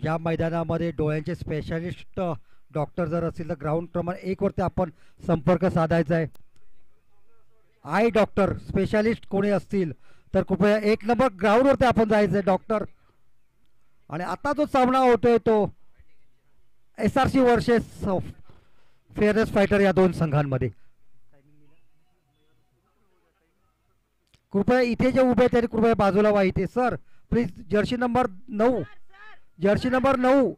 या मैदानामध्ये डोळ्यांचे स्पेशालिस्ट डॉक्टर जर असतील तर ग्राउंड क्रमांक 1 वरती आपण संपर्क साधायचा आहे. आय डॉक्टर स्पेशालिस्ट कोणी असतील तर कृपया 1 नंबर ग्राउंडवरती आपण जायचं आहे डॉक्टर. आणि आता जो सामना होतोय तो SRC वर्सेस फेअरनेस फायटर या दोन संघांमध्ये. कृपया इथे जे उभे आहेत कृपया बाजूला व्हा इथे sir please. Jersey number 9, Jersey number 9.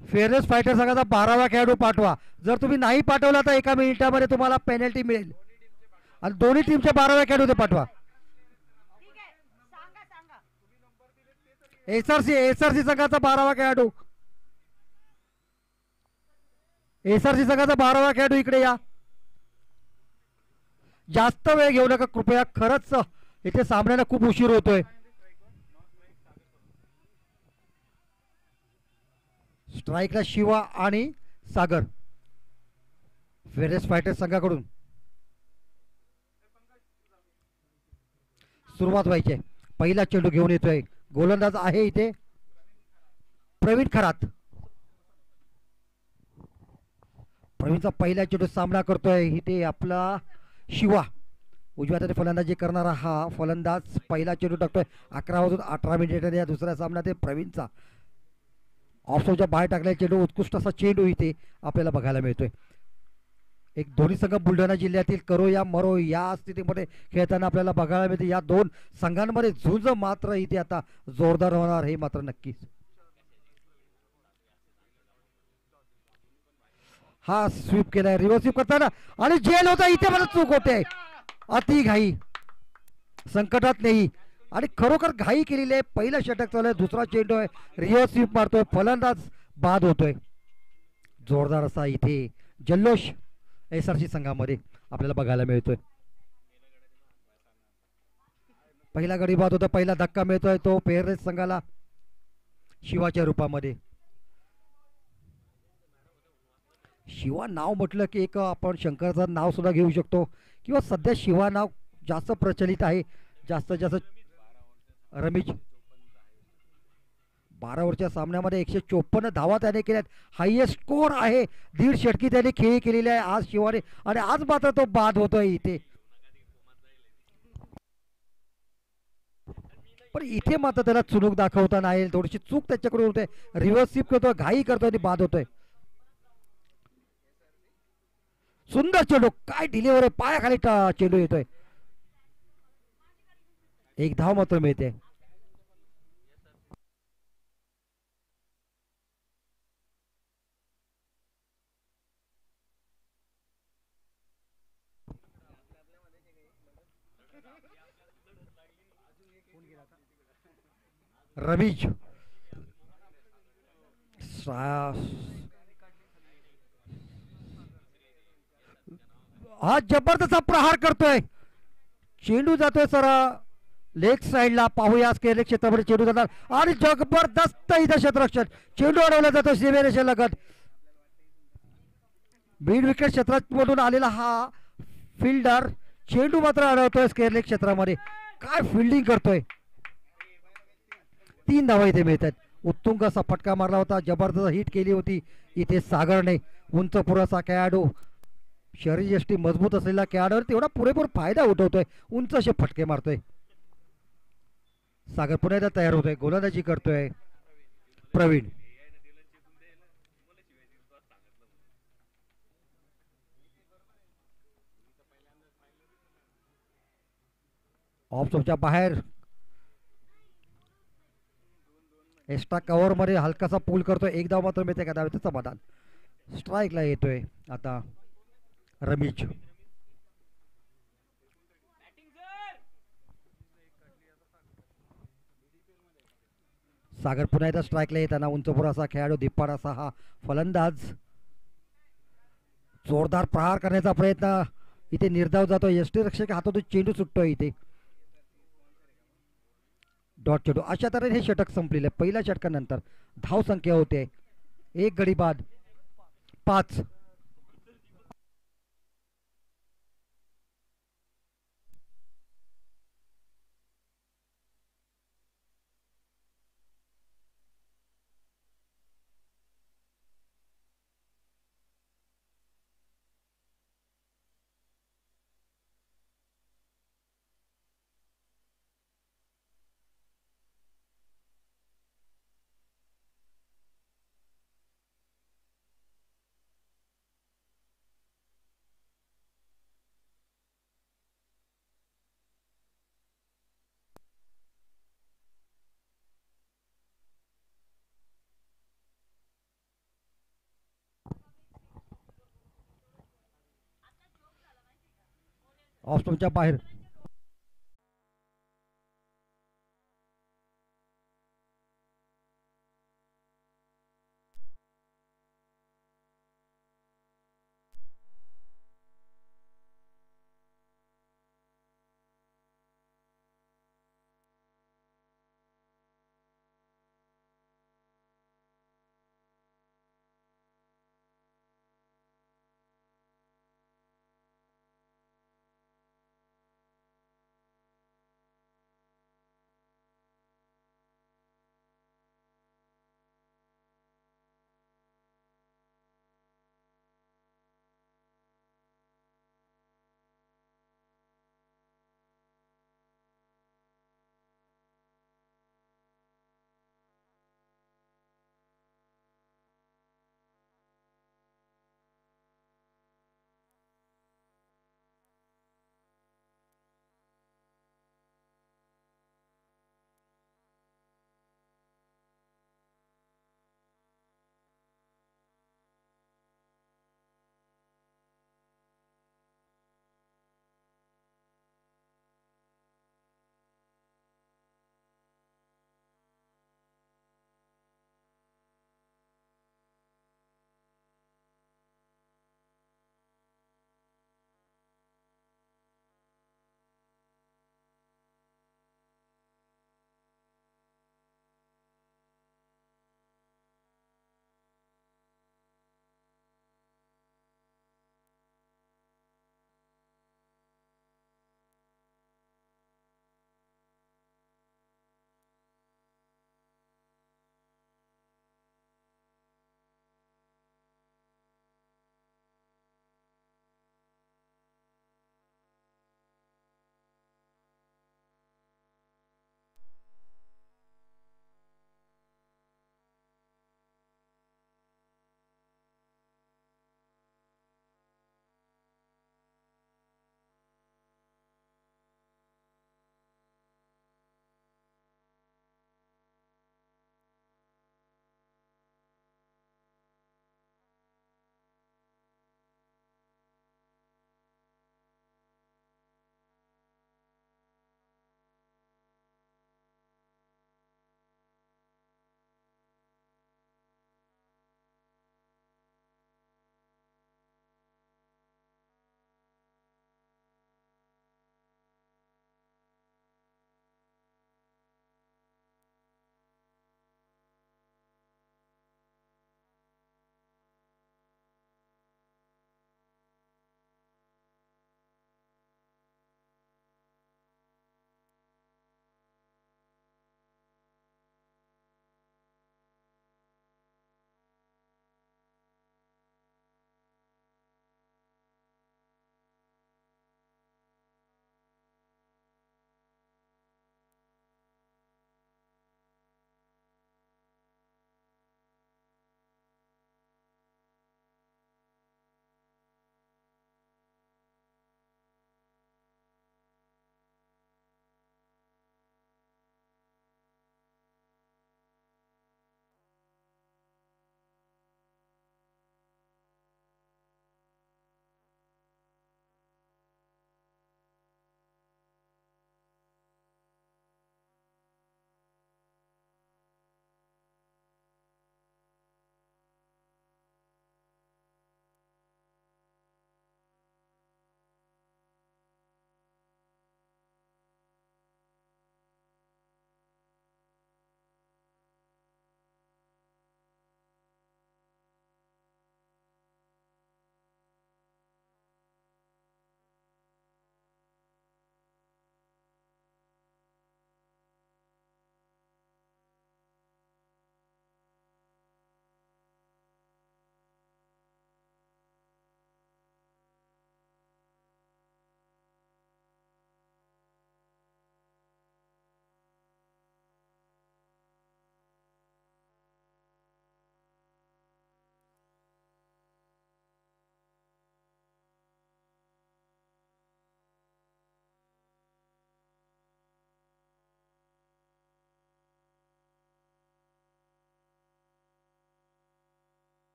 Fairness fighter संघाचा 12वा खेळाडू पाठवा. जर तुम्ही नाही पाठवला तर 1 मिनिटामध्ये तुम्हाला पेनल्टी मिळेल. आणि दोन्ही टीमच्या 12व्या खेळाडू ते पाठवा. एसआरसी संघाचा 12वा खेळाडू, एसआरसी संघाचा 12वा खेळाडू इकडे या. जास्त वेळ घेऊ नका कृपया. खरंच इथे सामन्याला खूप उशीर होतोय. स्ट्राईकला शिवा आणि सागर फेअरनेस फायटर संघाकडून सुरुवात व्हायची आहे. पहिला चेंडू घेऊन येतोय. गोलंदाज आहे इथे प्रवीण खरात. प्रवीणचा पहिला चेंडू सामना करतोय इथे आपला शिवा. उजव्या हाताने फलंदाजी करणारा हा फलंदाज पहिला चेंडू टाकतोय. 11 वाजून 18 मिनिटांनी या दुसऱ्या सामन्यात प्रवीणचा ऑफसाईडच्या बाहेर टाकलेला चेंडू उत्कृष्ट असा चेंडू इथे आपल्याला बघायला मिळतोय. एक दोन्ही संघ बुलढाणा जिल्ह्यातील करो या मरो या स्थितीमध्ये खेळताना आपल्याला बघायला मिळते. या दोन संघांमध्ये झुंज मात्र इथे आता जोरदार होणार हे मात्र नक्कीच. हा स्वीप केलाय रिव्हर्स स्वीप करताना आणि जेल होता इथे मला चूक होते. अति घाई संकटात नाही आणि खरोखर घाई केलेली आहे. पहिला षटक चालू आहे. दुसरा चेंडू आहे. रिव्हर्स स्वीप मारतोय. फलंदाज बाद होतोय. जोरदार असा इथे जल्लोष एसआरसी संघामध्ये आपल्याला बघायला मिळतोय. पहिला गडी बाद होता. पहिला धक्का मिळतोय तो फेअरनेस संघाला शिवाच्या रूपामध्ये. शिवा नाव म्हटलं की एक आपण शंकरचं नाव सुद्धा घेऊ शकतो किंवा सध्या शिवा नाव जास्त प्रचलित आहे. जास्तीत जास्त रमेश 12 ओव्हरच्या सामन्यामध्ये 154 धावा त्याने केल्यात. हायएस्ट स्कोर आहे. 1.5 षटकी त्याने खेळी केलेली आहे आज शिवाने आणि आज मात्र तो बाद होतोय इथे. पण इथे मात्र त्याला चुनूक दाखवता नाही. थोडीशी चूक त्याच्याकडून होते. रिव्हर्स स्वीप करतोय. घाई करतोय आणि बाद होतोय. सुंदर चेंडू काय डिलिव्हरी पायाखाली चेंडू येतोय. एक धाव मात्र मिळते. रवीज हा जबरदस्त प्रहार करतोय. चेंडू जातोय सर लेग साइडला. पाहूया स्केअर क्षेत्रामध्ये चेंडू जातात आणि जबरदस्त इथं क्षेत्ररक्षण. चेंडू अडवला जातो सीमेरेषे लगत. बीड विकेट क्षेत्रामधून आलेला हा फिल्डर चेंडू मात्र अडवतोय स्केअर लेग क्षेत्रामध्ये. काय फिल्डिंग करतोय. 3 धावा इथे मिळतात. उत्तुंग असा फटका मारला होता. जबरदस्त हिट केली होती इथे सागरने. उंच पुराचा खेळाडू शरीरयष्टी मजबूत असलेला खेळाडूवर तेवढा पुरेपूर फायदा उठवतोय. उंच असे फटके मारतोय. सागर पुन्हा एकदा तयार होतोय. गोलंदाजी करतोय प्रवीण. ऑफ स्टॉपच्या बाहेर एक्स्ट्रा कव्हर मध्ये हलकासा पूल करतोय. एक धाव मात्र मिळते का धावेचं समाधान. स्ट्राईकला येतोय आता रमेश. सागर पुन्हा एकदा स्ट्राईकला येताना उंचपुरा असा खेळाडू धिप्पाड असा हा फलंदाज जोरदार प्रहार करण्याचा प्रयत्न इथे निर्धाव जातो. यष्टीरक्षक हातातून चेंडू सुटतोय इथे. डॉट चेंडू. अशा तऱ्हेने हे षटक संपलेले. पहिल्या षटकानंतर धाव संख्या होते एक गडी बाद 5. ऑफस्टॉपच्या बाहेर.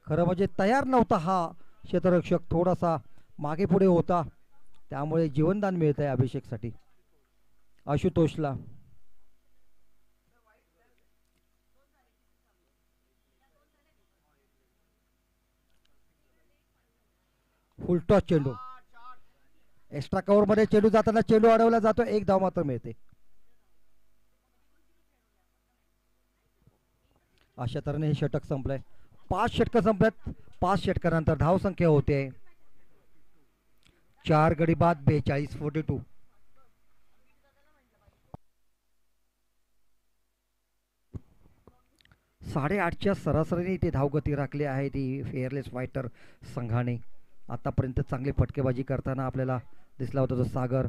खरं म्हणजे तयार नव्हता हा क्षेत्ररक्षक, थोडासा मागे पुढे होता, त्यामुळे जीवनदान मिळत आहे अभिषेकसाठी आशुतोषला. फुलटॉस चेंडू, एक्स्ट्रा कव्हर मध्ये चेंडू जाताना चेंडू अडवला जातो, एक धाव मात्र मिळते. अशा तऱ्हेने हे षटक संपलंय. 5 षटकं संपल्यात. 5 षटकानंतर धाव संख्या होते 4 गडी बाद 42 42. 8.5च्या सरासरीने ते धावगती राखली आहे ती फेअरलेस फायटर संघाने. आतापर्यंत चांगली फटकेबाजी करताना आपल्याला दिसला होता तो सागर,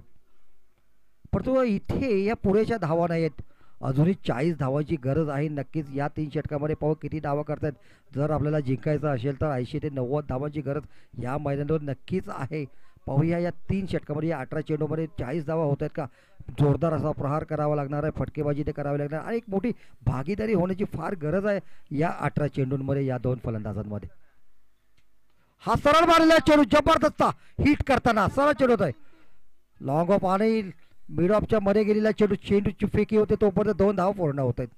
परंतु इथे या पुरेशा धावा नाहीत. अजूनही 40 धावांची गरज आहे. नक्कीच या 3 षटकामध्ये पाहू किती धावा करतात. जर आपल्याला जिंकायचं असेल तर 80 ते 90 धावांची गरज या मैदानावर नक्कीच आहे. पाहूया या 3 षटकामध्ये, या 18 चेंडूमध्ये 40 धावा होत आहेत का. जोरदार असा प्रहार करावा लागणार आहे, फटकेबाजी ते करावी लागणार आणि एक मोठी भागीदारी होण्याची फार गरज आहे या 18 चेंडूंमध्ये, या 2 फलंदाजांमध्ये. हा सरळ मारलेला चेंडू जबरदस्त हिट करताना सरळ चेंडू होत आहे. लॉंग ऑफ आणि मिड ऑफच्या मध्ये गेलेला चेंडू, चेंडूची फेकी होते तोपर्यंत 2 धाव पूर्ण होत आहेत.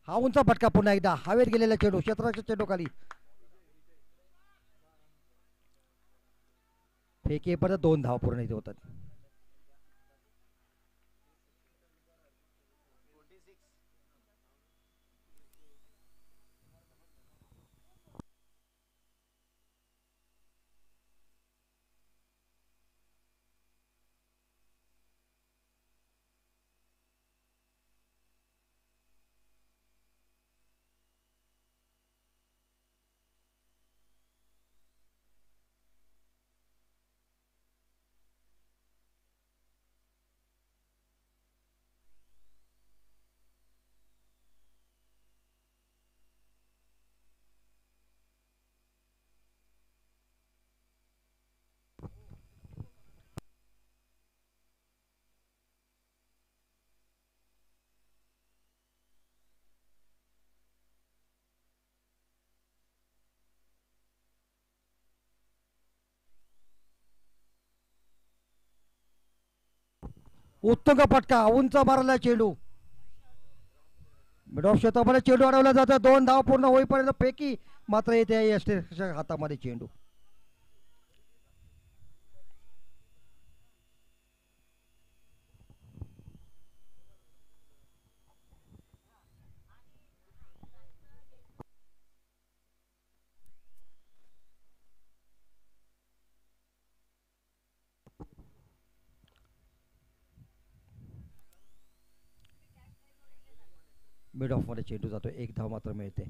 हा उंच फटका पुन्हा एकदा हवेत गेलेला चेंडू, क्षेत्राच्या चेंडू खाली फेकीपर्यंत 2 धाव पूर्ण इथे होतात. उत्तुंग फटका, उंच मारला चेंडू, मिड ऑफ क्षेत्रामध्ये चेंडू अडवला जातो. 2 धाव पूर्ण होईपर्यंत फेकी मात्र येते यष्टीच्या हातामध्ये चेंडू. मिड ऑफ मध्ये चेंडू जातो, 1 धाव मात्र मिळते.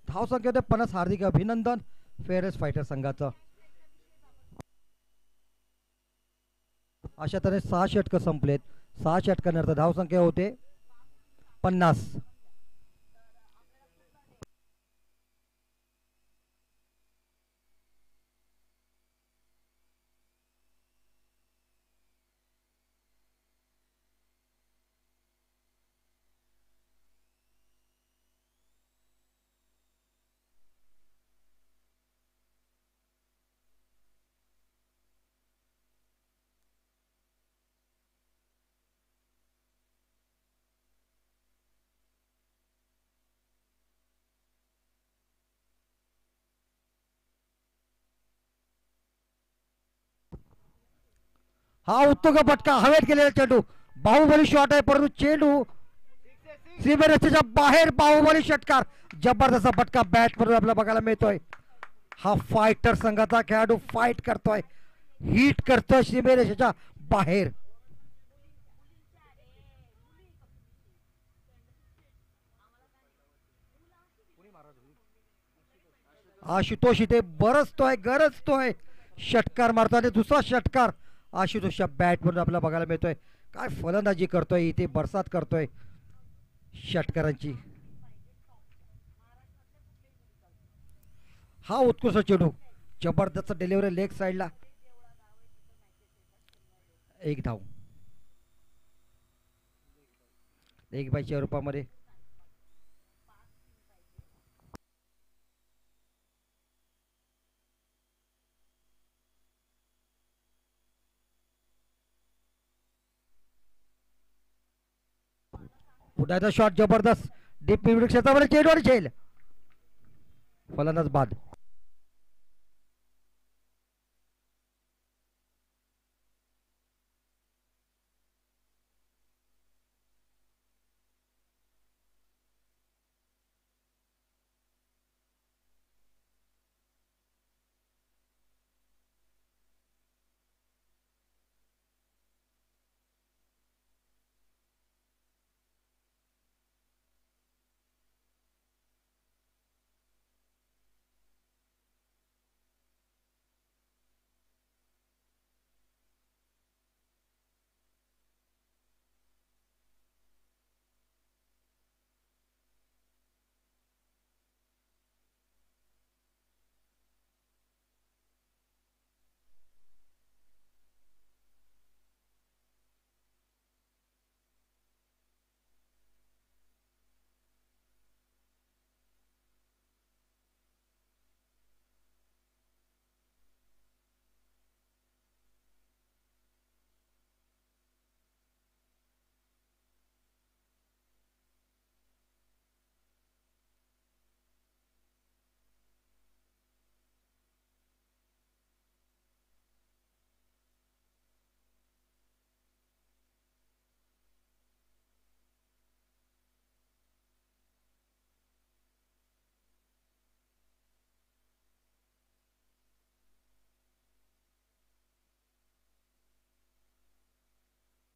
धाव संख्या होते 50. हार्दिक अभिनंदन फेअरेस्ट फायटर संघाचं. अशा तऱ्हेने 6 षटकं संपलेत. 6 षटकानंतर धाव संख्या होते 50. हा उत्तुंग फटका, हवेत गेलेला चेंडू, बाहुबली शॉट आहे परंतु चेंडू सीमेरेषेच्या बाहेर. बाहुबली षटकार, जबरदस्त फटका बॅट मधून आपल्याला बघायला मिळतोय. हा फायटर संघाचा खेळाडू फाईट करतोय, हिट करतोय सीमेरेषेच्या बाहेर. आशुतोष इथे बरसतोय, गरजतोय, षटकार मारतोय आणि दुसरा षटकार आशुतोषच्या बॅट मधून आपल्याला बघायला मिळतोय. काय फलंदाजी करतोय इथे, बरसात करतोय षटकारांची. हा उत्कृष्ट चेंडू, जबरदस्त डिलिव्हरी लेग साईडला, एक धाव एक बायच्या रूपामध्ये. पुन्हा शॉट जबरदस्त डीप मिड क्षेत्रामध्ये चेंडू आणि झेल, फलंदाज बाद.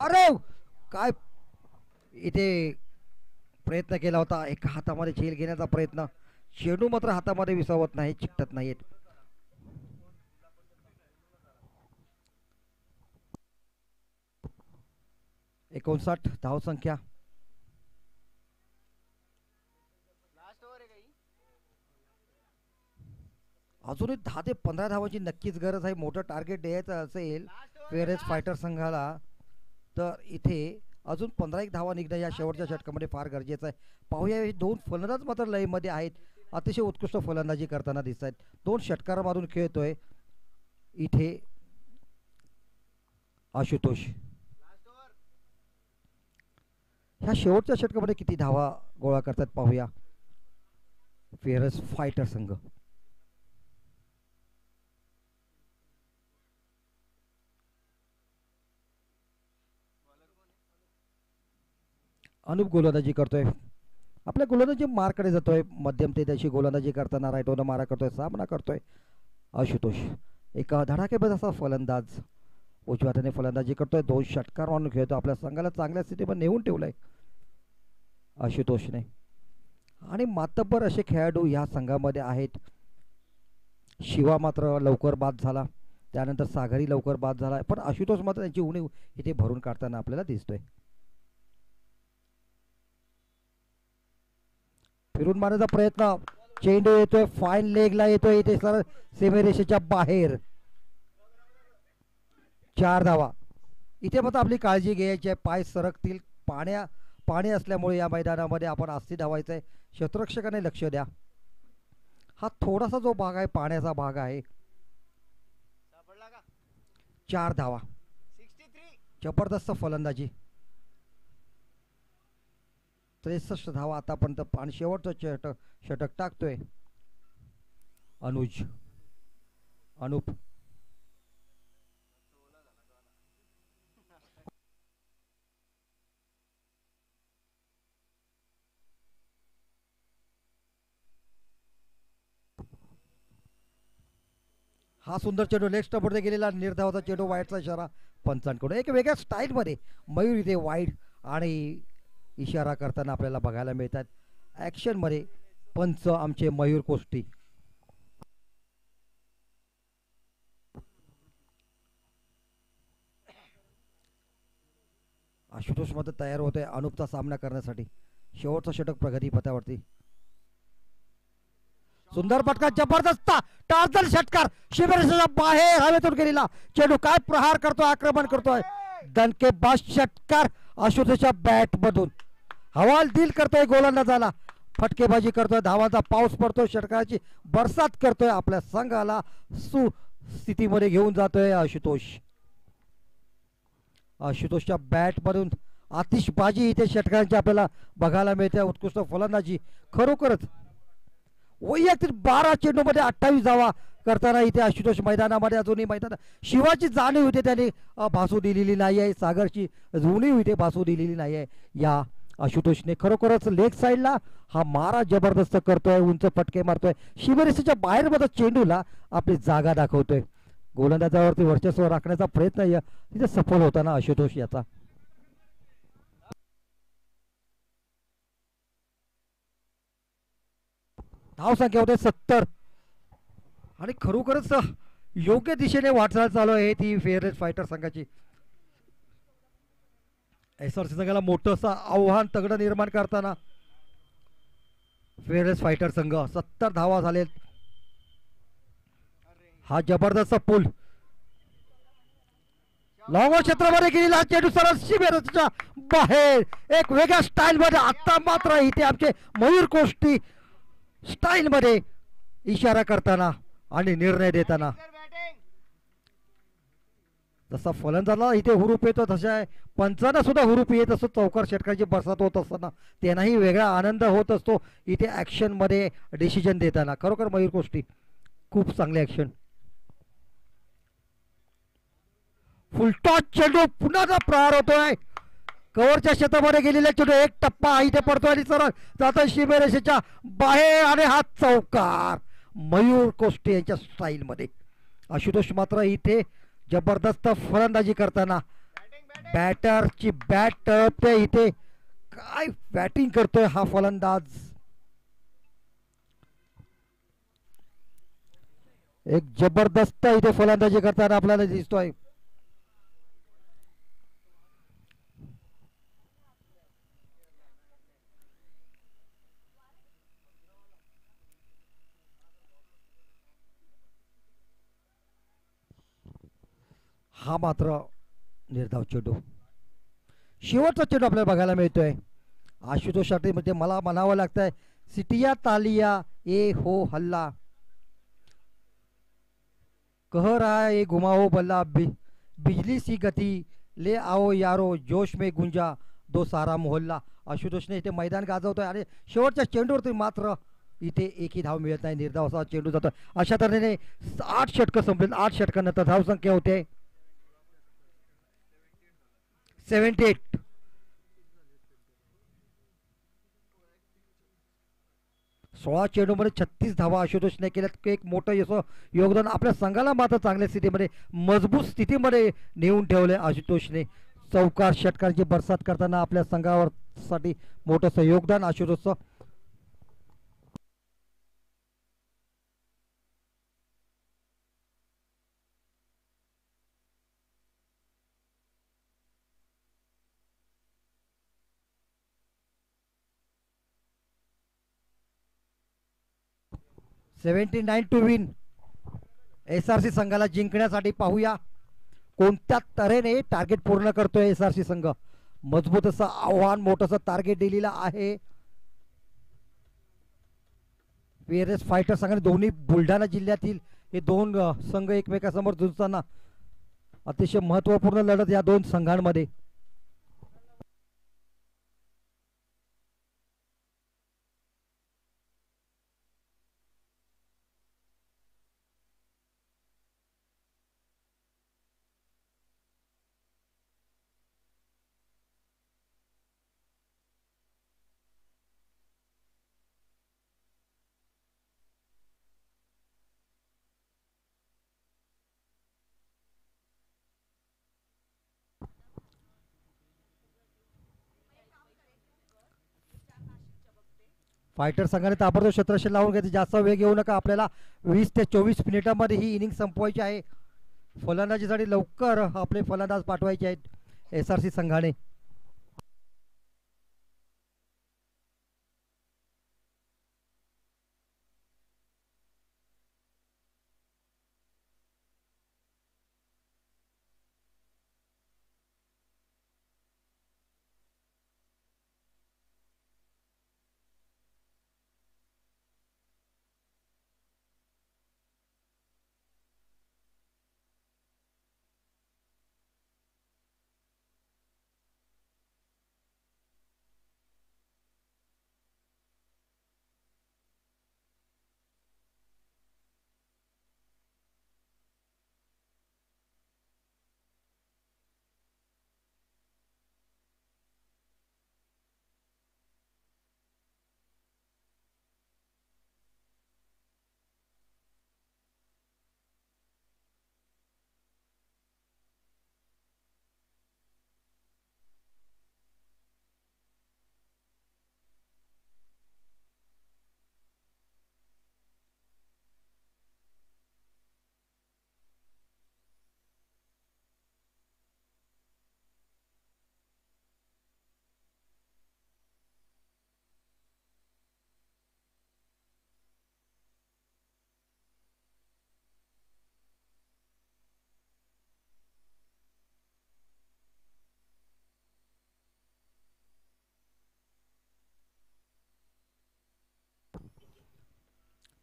अरे काय इथे प्रयत्न केला होता, एका हातामध्ये झेल घेण्याचा प्रयत्न, चेंडू मात्र हातामध्ये विसावत नाही, चिकटत नाहीत. 59 धाव संख्या. अजूनही 10 ते 15 धावांची नक्कीच गरज आहे. मोठं टार्गेट द्यायचं असेल फेअरेस फायटर संघाला तर इथे अजून 15 धावा निघणं या शेवटच्या षटकामध्ये फार गरजेचं आहे. पाहूया हे दोन फलंदाज मात्र लयमध्ये आहेत, अतिशय उत्कृष्ट फलंदाजी करताना दिसत आहेत. दोन षटकारामधून खेळतोय इथे आशुतोष. ह्या शेवटच्या षटकामध्ये किती धावा गोळा करतात पाहूया फेअरेस फायटर संघ. अनुप गोलंदाजी करतोय, आपल्या गोलंदाजी मारकडे जातोय, मध्यम तेजाची गोलंदाजी करताना राईटोनं मारा करतोय, सामना करतोय आशुतोष. एक धडाकेबाज असा फलंदाज उजव्या हाताने फलंदाजी करतोय, दोन षटकार मारून खेळतो, आपल्या संघाला चांगल्या स्थितीमध्ये नेऊन ठेवलंय आशुतोषने. आणि मातब्बर असे खेळाडू या संघामध्ये आहेत. शिवा मात्र लवकर बाद झाला, त्यानंतर सागरी लवकर बाद झाला, पण आशुतोष मात्र त्यांची उणीव इथे भरून काढताना आपल्याला दिसतोय. फिरून मारण्याचा प्रयत्न, चेंडू येतोय फाईन लेगला येतोय इथे सर सीमेरेषेच्या बाहेर. 4 धावा. इथे मात्र आपली काळजी घ्यायची आहे, पाय सरकतील, पाणी असल्यामुळे या मैदानामध्ये आपण आस्ती धावायचंय, क्षेत्ररक्षकाने लक्ष द्या. हा थोडासा जो भाग आहे पाण्याचा भाग आहे. 4 धावा, जबरदस्त फलंदाजी. 63 धावा आतापर्यंत आणि शेवटचं षटक टाकतोय अनुप. हा सुंदर चेंडू लेग स्टंपवर गेलेला निर्धावाचा चेंडू, वाईटचा इशारा पंचांकडून. एक वेगळ्या स्टाईलमध्ये मयूर इथे वाईट आणि इशारा करताना आपल्याला बघायला मिळतात. ॲक्शनमध्ये पंच आमचे मयूर कोष्टी. आशुतोष मध्ये तयार होतोय अनुपचा सामना करण्यासाठी. शेवटचा षटक प्रगती पथावरती. सुंदर फटका, जबरदस्त टार्जन षटकार, शिबिराच्या बाहेर हवेतून गेलेला चेंडू. काय प्रहार करतोय, आक्रमण करतोय, दणकेबाज षटकार आशुतोषच्या बॅट मधून. हवालदिल करतोय गोलंदाजाला, फटकेबाजी करतोय, धावांचा पाऊस पडतोय, षटकाराची बरसात करतोय, आपल्या संघाला सुस्थितीमध्ये घेऊन जातोय आशुतोष. आशुतोषच्या बॅट मधून आतिषबाजी इथे षटकारांची आपल्याला बघायला मिळते. उत्कृष्ट फलंदाजी, खरोखरच वैयक्तिक 12 चेंडूमध्ये 28 धावा करताना इथे आशुतोष मैदानामध्ये अजूनही मैदान शिवाची जाणीव इथे त्याने भासू दिलेली नाही आहे. सागरची जाणीव इथे भासू दिलेली नाही आहे या आशुतोषने. खरोखरच लेग साईडला हा मारा जबरदस्त करतोय, उंच फटके मारतोय, शिवरेषेच्या बाहेर मध्ये चेंडूला आपली जागा दाखवतोय. गोलंदाजावरती वर्चस्व राखण्याचा प्रयत्न तिथे सफल होताना आशुतोष याचा. धाव संख्या होते 70 आणि खरोखरच योग्य दिशेने वाटचाल चालू आहे ती फेअरलेस फायटर संघाची. एसआरसी संघाला मोठंसं आव्हान तगडं निर्माण करताना फेअरलेस फायटर संघ 70 धावा झालेत. हा जबरदस्त पूल लॉंग क्षेत्रामध्ये गेलेला चेंडू सरळ शिबिराच्या बाहेर एक वेगळ्या स्टाईल मध्ये. आता मात्र इथे आमचे मयूर कोष्टी स्टाईल मध्ये इशारा करताना आणि निर्णय देताना. जसा फलंदाजाला इथे हुरूप येतो तशा पंचांना सुद्धा हुरूप येत असतो. चौकार षटकाची बरसात होत असताना त्यांनाही वेगळा आनंद होत असतो इथे ऍक्शन मध्ये डिसिजन देताना. खरोखर मयूर कोष्टी खूप चांगले ऍक्शन. फुलटॉस चेंडू पुन्हा प्रहार होतोय, कव्हरच्या क्षेत्रामध्ये गेलेला चेंडू एक टप्पा इथे पडतोय आणि सरळ जातोय शिबिरेषेच्या बाहेर आणि हा चौकार मयूर कोष्टे यांच्या स्टाईल मध्ये. आशुतोष मात्र इथे जबरदस्त फलंदाजी करताना बॅटरची बॅट टळपते. इथे काय बॅटिंग करतोय हा फलंदाज, एक जबरदस्त इथे फलंदाजी करताना आपल्याला दिसतोय. हा मात्र निर्धाव चेंडू, शेवटचा चेंडू आपल्याला बघायला मिळतोय आशुतोषसाठी. मध्ये मला म्हणावं लागतंय सिटिया तालिया ए हो हल्ला, कह रहा है ये घुमाओ बल्ला, बिजली सी गती ले आओ यारो, जोश में गुंजा दो सारा मोहल्ला. आशुतोषने इथे मैदान गाजवतोय आणि शेवटच्या चेंडूवरती मात्र इथे एकही धाव मिळत नाही. निर्धाव असा चेंडू जातोय. अशा तऱ्हेने 8 षटकं संपलेत. 8 षटकांनंतर धाव संख्या होते 78. 16 चेंडूमध्ये 36 धावा आशुतोषने केल्यात. एक मोठं योगदान आपल्या संघाला मात्र चांगल्या स्थितीमध्ये मजबूत स्थितीमध्ये नेऊन ठेवले आशुतोषने. चौकार षटकांची बरसात करताना आपल्या संघावर साठी मोठं योगदान आशुतोषचं. $79 टू विन. एसआरसी संघाला जिंकण्यासाठी पाहूया कोणत्या तऱ्हेने टार्गेट पूर्ण करतोय एसआरसी संघ. मजबूत असं आव्हान, मोठंसं टार्गेट दिलेलं आहे फेअरलेस फायटर संघाने. दोन्ही बुलढाणा जिल्ह्यातील हे दोन संघ एकमेकांसमोर झुंजताना अतिशय महत्वपूर्ण लढत या दोन संघांमध्ये. फायटर संघाने ताबडतोब क्षेत्ररक्षण लावून घेतले. जास्त वेग येऊ नका, आपल्याला 20 ते 24 मिनिटांमध्ये ही इनिंग संपवायची आहे. फलंदाजीसाठी लवकर आपले फलंदाज पाठवायचे आहेत एसआरसी संघाने.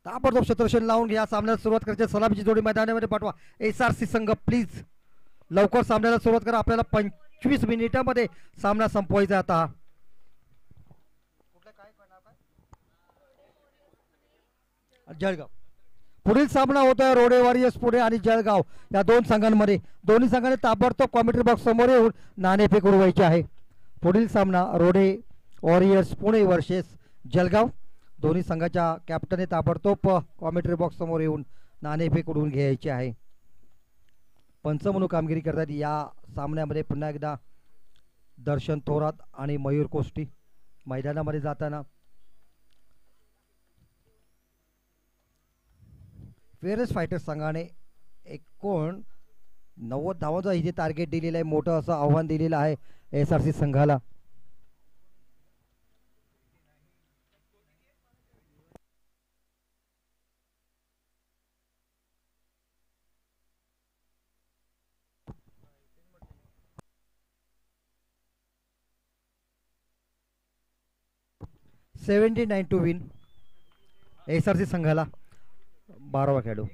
ताबडतोब क्षेत्ररक्षण लावून या सामन्याला सुरुवात करायची. सलामीची जोडी मैदानामध्ये पाठवा. SRC संघ प्लीज लवकर सामन्याला सुरुवात करा. आपल्याला 25 मिनिटांमध्ये सामना संपवायचा आता. जळगाव पुढील सामना होतोय रोडे वॉरियर्स पुणे आणि जळगाव या दोन संघांमध्ये. दोन्ही संघांनी ताबडतोब कॉमेंट्री बॉक्स समोर येऊन नाणेफेक उडवायची आहे. पुढील सामना रोडे वॉरियर्स पुणे वर्सेस जळगाव. दोन्ही संघाच्या कॅप्टनने ताबडतोब कॉमेंट्री बॉक्स समोर येऊन नाणेफेक उडवून घ्यायची आहे. पंच म्हणून कामगिरी करतात या सामन्यामध्ये पुन्हा एकदा दर्शन थोरात आणि मयूर कोष्टी मैदानामध्ये जाताना. फेअरेस्ट फायटर संघाने 90 धावांचं इथे टार्गेट दिलेलं आहे. मोठं असं आव्हान दिलेलं आहे SRC संघाला. $79 टू विन SRC संघाला 12वा खेळाडू.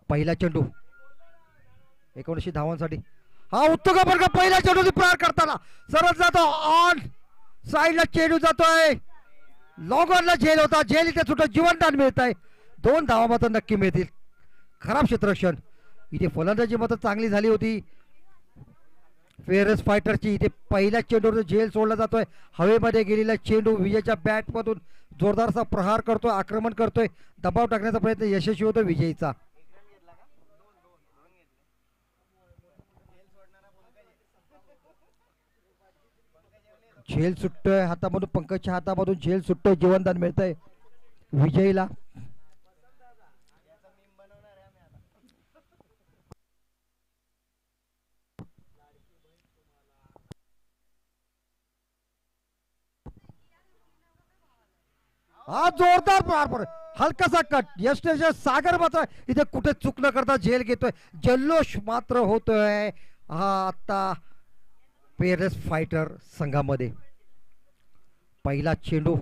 पहिला चेंडू 19 धावांसाठी. हा उत्तम वर्ग पहिला चेंडू प्रहार करताना सरळ जातो ऑन साईडला चेंडू जातोय. लॉंगॉनला झेल होता. झेल इथे सुद्धा जीवनदान मिळत आहे. 2 धावा मात्र नक्की मिळतील. खराब क्षेत्ररक्षण इथे. फलंदाजी मात्र चांगली झाली होती फेअरेस्ट फायटरची. इथे पहिल्या चेंडूवर झेल सोडला जातोय. हवेमध्ये गेलेला चेंडू विजयच्या बॅटमधून जोरदारचा प्रहार करतोय. आक्रमण करतोय. दबाव टाकण्याचा प्रयत्न यशस्वी होतो विजयीचा. झेल सुटतोय हातामधून. पंकजच्या हातामधून झेल सुटतोय. जीवनदान मिळतंय विजयीला. हा जोरदार प्रहार. हलकासा कट. यष्टेश सागर मात्र इथे कुठे चूक न करता झेल घेतोय. जल्लोष मात्र होतोय हा आता फेअरेस्ट फायटर संघामध्ये. पहिला चेंडू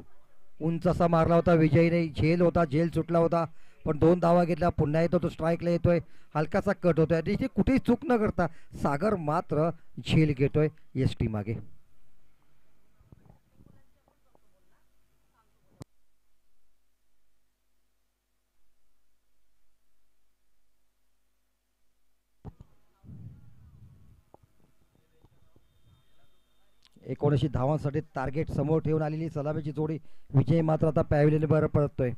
उंच असा मारला होता विजयने. झेल होता. झेल सुटला होता पण 2 धावा घेतल्या. पुन्हा येतो तो स्ट्राईकला येतोय. हलकासा कट होतोय. इथे कुठेही चूक न करता सागर मात्र झेल घेतोय एसटी मागे. 19 धावांसाठी टार्गेट समोर ठेवून आलेली सलामीची जोडी विजय मात्र आता पॅव्हिलियन वर परततोय.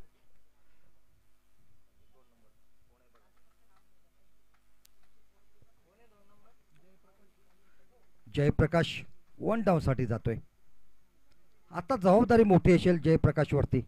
जयप्रकाश 1 डाऊन साठी जातोय. आता जबाबदारी मोठी असेल जयप्रकाश वरती.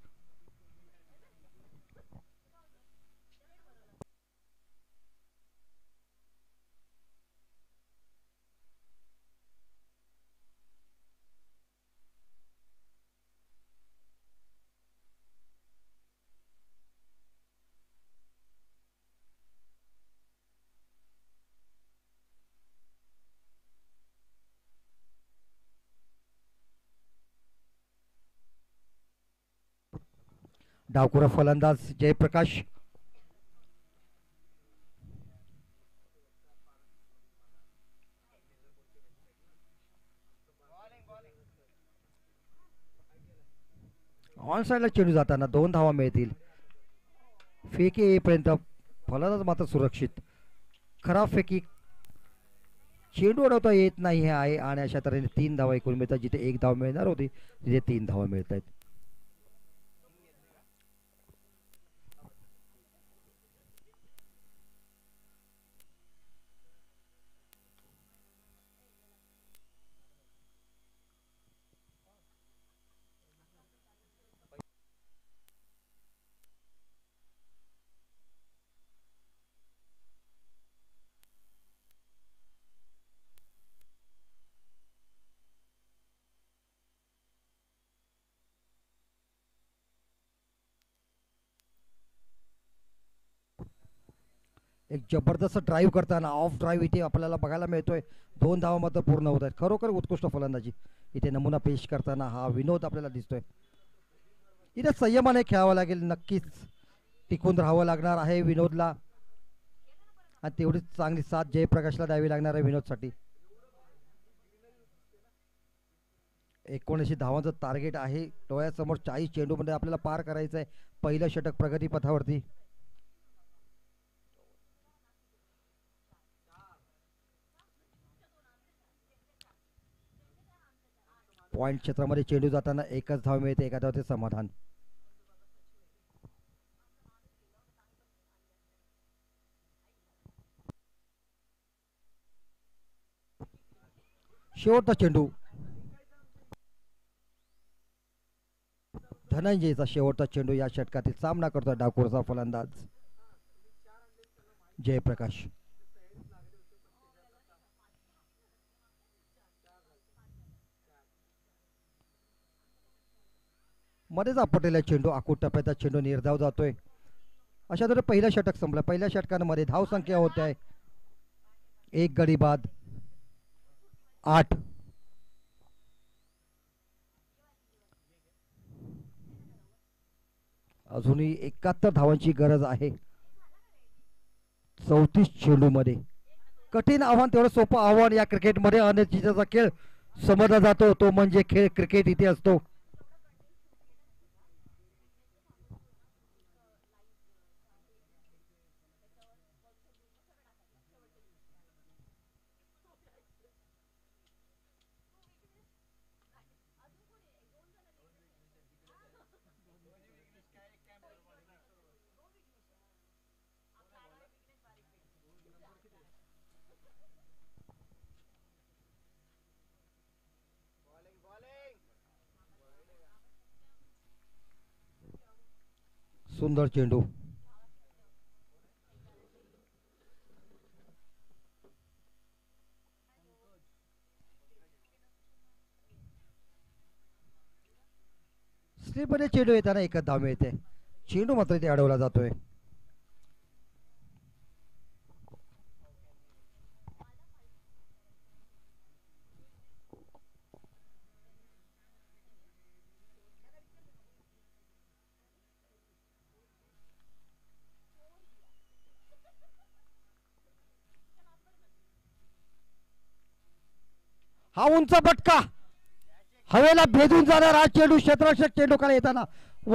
डावखुरा फलंदाज जयप्रकाश. ऑन साइडला चेंडू जाताना 2 धावा मिळतील. फेकी येईपर्यंत फलंदाज मात्र सुरक्षित. खराब फेकी चेंडू उडवता येत नाही हे आहे आणि अशा तऱ्हेने 3 धावा एकूण मिळतात. जिथे 1 धाव मिळणार होती तिथे 3 धावा मिळत आहेत. एक जबरदस्त ड्राईव्ह करताना ऑफ ड्राईव्ह इथे आपल्याला बघायला मिळतोय. 2 धावा मात्र पूर्ण होत आहेत. खरोखर उत्कृष्ट फलंदाजी इथे नमुना पेश करताना हा विनोद आपल्याला दिसतोय. इथे संयमाने खेळावं लागेल. नक्कीच टिकून राहावं लागणार आहे विनोदला आणि तेवढीच चांगली साथ जयप्रकाशला द्यावी लागणार आहे विनोदसाठी. 19 धावांचं टार्गेट आहे. डोळ्यासमोर 40 चेंडूमध्ये आपल्याला पार करायचं आहे. पहिलं षटक प्रगतीपथावरती. पॉइंट क्षेत्रामध्ये चेंडू जाताना 1च धाव मिळते. एका धावाचे समाधान. शेवटचा चेंडू धनंजयचा शेवटचा चेंडू या षटकातील सामना करतो डावखुराचा फलंदाज जयप्रकाश. मध्येच आपटलेला चेंडू आखूड टप्प्याचा चेंडू निर्धाव जातोय. अशा तऱ्हे पहिलं षटक संपलं. पहिल्या षटकांमध्ये धावसंख्या होते आहे 1 गडी बाद 8. अजूनही 71 धावांची गरज आहे 34 चेंडू मध्ये. कठीण आव्हान तेवढं सोपं आव्हान या क्रिकेटमध्ये अनिश्चिततेचा खेळ समजला जातो तो म्हणजे खेळ क्रिकेट इथे असतो. सुंदर चेंडू. स्लीपमध्ये चेंडू येताना एकच धाव मिळते. चेंडू मात्र इथे अडवला जातोय. हा उंच फटका हवेला भेदून जाणार हा चेंडू क्षेत्ररक्षक चेंडूकडे येताना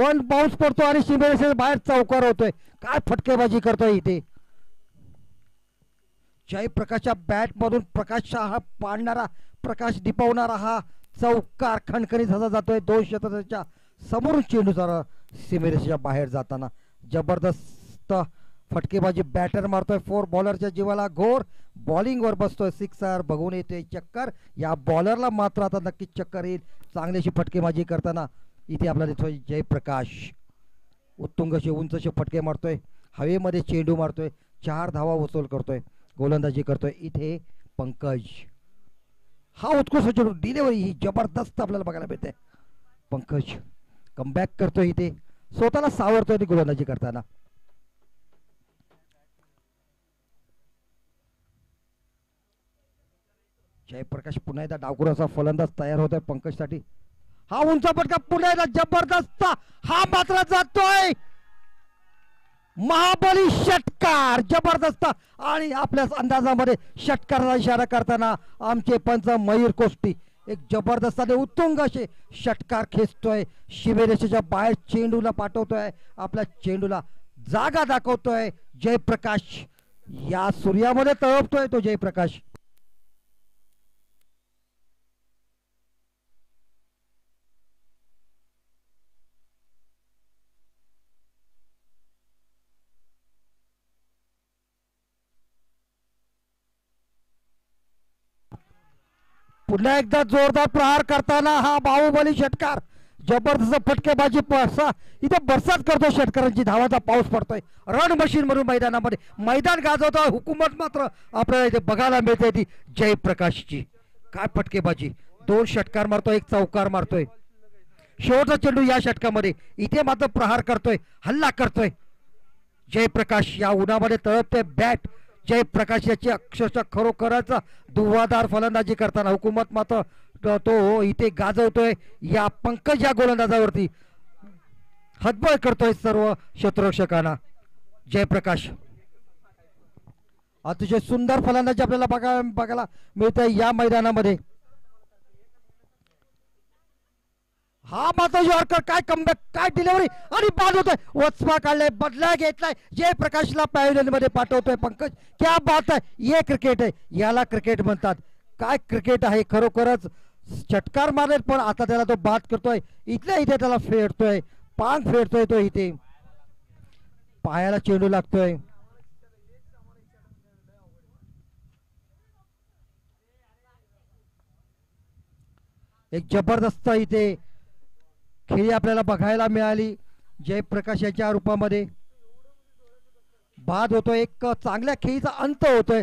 1 बाउन्स पडतो आणि सीमेरेषेच्या बाहेर चौकार होतोय. काय फटकेबाजी करतोय इथे जयप्रकाशच्या बॅट मधून प्रकाश हा पाडणारा प्रकाश दिपवणारा हा चौकार खणखणीत असा जातोय 2 षटकाच्या समोरून चेंडू जरा सीमेरेषेच्या बाहेर जाताना जबरदस्त फटकेबाजी बॅटर मारतोय 4 बॉलरच्या जीवाला घोर बॉलिंगवर बसतोय सिक्सर बघून येते चक्कर या बॉलरला मात्र आता नक्कीच चक्कर येईल चांगलीशी फटकेबाजी करताना इथे आपल्याला दिसतोय जयप्रकाश उत्तुंग असे उंच असे फटके मारतोय हवेमध्ये चेंडू मारतोय 4 धावा वसूल करतोय गोलंदाजी करतोय इथे पंकज हा उत्कृष्ट चेंडू डिलिव्हरी ही जबरदस्त आपल्याला बघायला मिळते पंकज कमबॅक करतोय इथे स्वतःला सावरतोय गोलंदाजी करताना जयप्रकाश पुन्हा एकदा डावखुराचा फलंदाज तयार होतोय पंकज साठी हा उंच फटका पुन्हा एकदा जबरदस्त हा मात्र जातोय महाबली षटकार जबरदस्त आणि आपल्या अंदाजामध्ये षटकाराचा इशारा करताना आमचे पंच मयूर कोष्टी एक जबरदस्त आणि उत्तुंग असे षटकार खेचतोय शिवेरेषेच्या बाहेर चेंडूला पाठवतोय आपल्या चेंडूला जागा दाखवतोय जयप्रकाश या सूर्यामध्ये तळपतोय तो जयप्रकाश पुन्हा एकदा जोरदार प्रहार करताना हा बाहुबली षटकार जबरदस्त फटकेबाजी इथे बरसात करतो षटकारांची धावाचा पाऊस पडतोय रण मशीन म्हणून मैदानामध्ये मैदान गाजवतोय हुकूमत मात्र आपल्याला इथे बघायला मिळते ती जयप्रकाशची काय फटकेबाजी 2 षटकार मारतोय 1 चौकार मारतोय शेवटचा चेंडू या षटकामध्ये इथे मात्र प्रहार करतोय हल्ला करतोय जयप्रकाश या उन्हामध्ये तळपते बॅट जयप्रकाश याची अक्षरशः खरोखरच दुवादार फलंदाजी करताना हुकूमत मात्र तो इथे गाजवतोय या पंकज या गोलंदाजावरती हतबल करतोय सर्व क्षेत्ररक्षकांना जयप्रकाश अतिशय सुंदर फलंदाजी आपल्याला बघायला मिळतंय या मैदानामध्ये हा मात्र यॉर्कर काय कमबॅक काय डिलिव्हरी आणि बाद होतोय वचपा काढलाय बदला घेतलाय जयप्रकाशला पॅव्हिलियन मध्ये पाठवतोय पंकज क्या बात आहे हे क्रिकेट आहे याला क्रिकेट म्हणतात काय क्रिकेट आहे खरोखरच षटकार मारले पण आता त्याला तो बाद करतोय इथल्या इथे त्याला फेडतोय पांग फेडतोय तो इथे पायाला चेंडू लागतोय एक जबरदस्त इथे खेळी आपल्याला बघायला मिळाली जयप्रकाश याच्या रूपामध्ये बाद होतोय एक चांगल्या खेळीचा अंत होतोय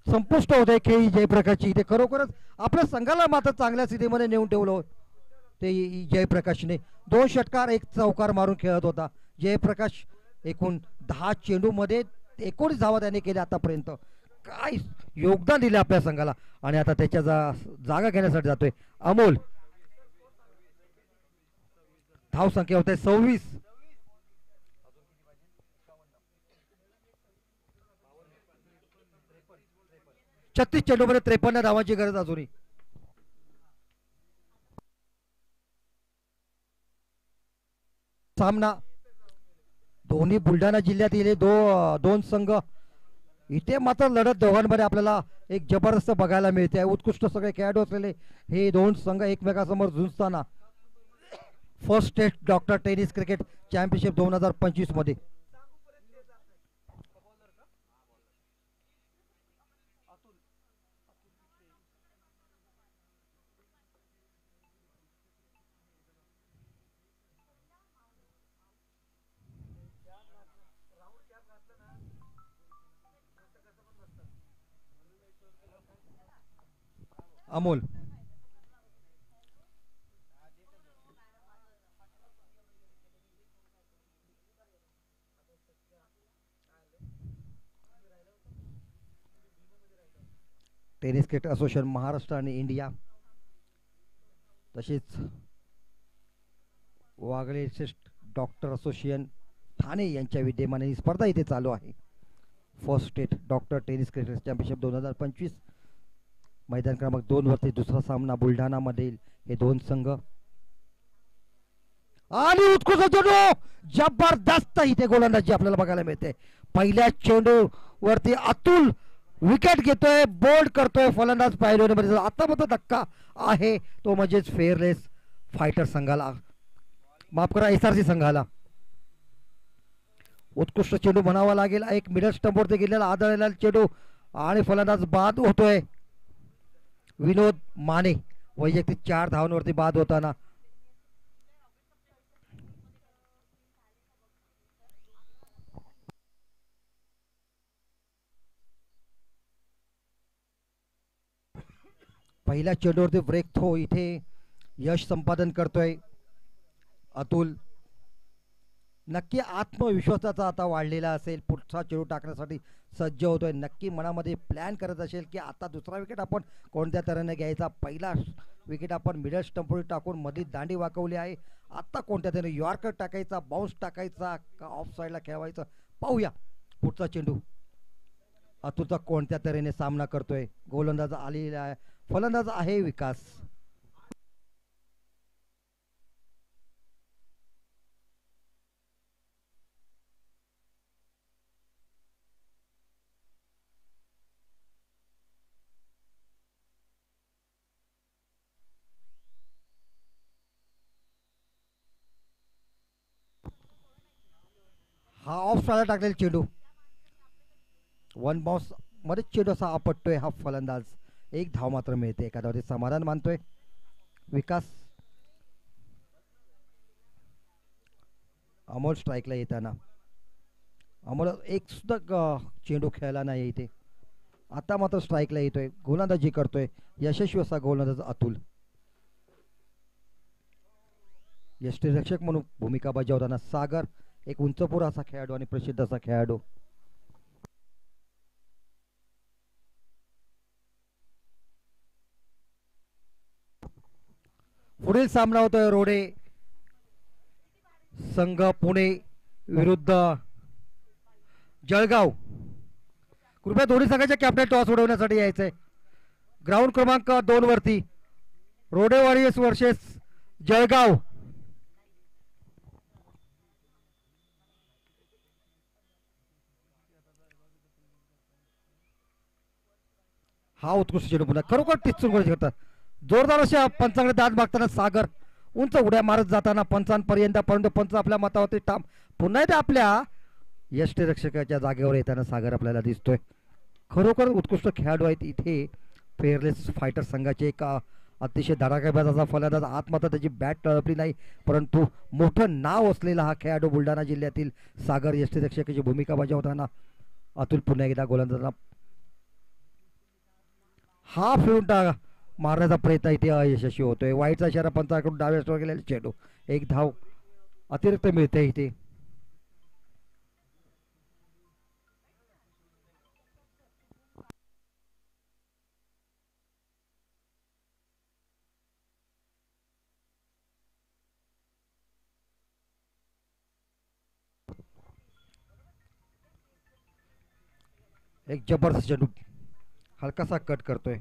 संपुष्ट होतोय खेळी जयप्रकाशची इथे खरोखरच आपल्या संघाला मात्र चांगल्या स्थितीमध्ये नेऊन ठेवलं ते जयप्रकाशने 2 षटकार 1 चौकार मारून खेळत होता जयप्रकाश एकूण 10 चेंडू मध्ये 19 धावा त्याने केल्या आतापर्यंत काय योगदान दिलं आपल्या संघाला आणि आता त्याच्या जागा घेण्यासाठी जातोय अमोल धाव संख्या होते 26 36 चेंडू मध्ये 53 धावांची गरज अजूनही सामना दोन्ही बुलढाणा जिल्ह्यातील दोन संघ इथे मात्र लढत दोघांमध्ये आपल्याला एक जबरदस्त बघायला मिळते उत्कृष्ट सगळे खेळाडू असलेले हे 2 संघ एकमेकांसमोर झुंजताना first test doctor tennis cricket championship 2025 मध्ये Amol tennis cricket association Maharashtra आणि इंडिया तसेच वागळे डॉक्टर असोसिएशन ठाणे यांच्या विद्यमाने ही स्पर्धा इथे चालू आहे first state doctor tennis cricket championship 2025 मैदान क्रमांक 2 वरती दुसरा सामना बुलढाणा मधील हे 2 संघ आणि उत्कृष्ट चेंडू जबरदस्त इथे गोलंदाजी आपल्याला बघायला मिळते पहिल्या चेंडू वरती अतुल विकेट घेतोय, बोल्ड करतोय फलंदाज पायरीमध्ये. आता मात्र धक्का आहे तो म्हणजेच फेअरलेस फायटर संघाला, माफ करा SRC संघाला. उत्कृष्ट चेंडू म्हणावा लागेल, एक मिडल स्टंपवरती गेलेला आदळलेला चेंडू आणि फलंदाज बाद होतोय. विनोद माने वैयक्तिक 4 धावांवरती बाद होताना. पहिल्या चेंडूवरती ब्रेक थ्रो इथे यश संपादन करतोय अतुल. नक्की आत्मविश्वासाचा आता वाढलेला असेल, पुढचा चेंडू टाकण्यासाठी सज्ज होतोय. नक्की मनामध्ये प्लॅन करत असेल की आता दुसरा विकेट आपण कोणत्या तऱ्हेने घ्यायचा. पहिला विकेट आपण मिडल स्टंपवर टाकून मधली दांडी वाकवली आहे. आता कोणत्या तऱ्हेने यॉर्कर टाकायचा, बाउन्स टाकायचा का ऑफ साईडला खेळवायचं, पाहूया. पुढचा चेंडू अतुलचा कोणत्या तऱ्हेने सामना करतोय. गोलंदाज आलेला आहे, फलंदाज आहे विकास. हा ऑफ साईडला टाकलेला चेंडू, वन बाउन्स मध्ये चेंडू असा आपटतोय हा फलंदाज. एक धाव मात्र मिळते, एखाद्यावरती समाधान मानतोय विकास. अमोल स्ट्राईकला येताना, अमोल एक सुद्धा चेंडू खेळला नाही इथे. आता मात्र स्ट्राईकला येतोय, गोलंदाजी करतोय यशस्वी असा गोलंदाज अतुल. यष्टीरक्षक म्हणून भूमिका बजावताना सागर, एक उंचपुरा असा खेळाडू आणि प्रसिद्ध असा खेळाडू. पुढील सामना होतोय रोडे संघ पुणे विरुद्ध जळगाव. कृपया दोन्ही संघाच्या कॅप्टन टॉस उडवण्यासाठी यायचंय. ग्राउंड क्रमांक 2 वरती रोडे वॉरियर्स वर्सेस जळगाव. हा उत्कृष्ट चेंडू पुन्हा खरोखर टिचून गोल करतात. जोरदार अशा पंचांकडे दाद मागताना सागर उंच उड्या मारत जाताना पंचांपर्यंत, परंतु पंच आपल्या मतावरती ठाम. पुन्हा एकदा आपल्या यष्टीरक्षकाच्या जागेवर येताना सागर आपल्याला दिसतोय. खरोखर उत्कृष्ट खेळाडू आहेत इथे फेअरलेस फायटर संघाचे. एक अतिशय धडाकेबाज असा फलंदाज, आत मात्र त्याची बॅट टळपली नाही, परंतु मोठं नाव असलेला हा खेळाडू बुलढाणा जिल्ह्यातील सागर यष्टीरक्षकाची भूमिका बजावताना. अतुल पुन्हा एकदा गोलंदाजांना हा फिरून मारण्याचा प्रयत्न इथे अयशस्वी होतोय. वाईटचा इशारा पंचाकडून डाव्या स्टोर गेलेला चेंडू, एक धाव अतिरिक्त मिळते इथे. एक जबरदस्त चेंडू हलकासा कट करतोय.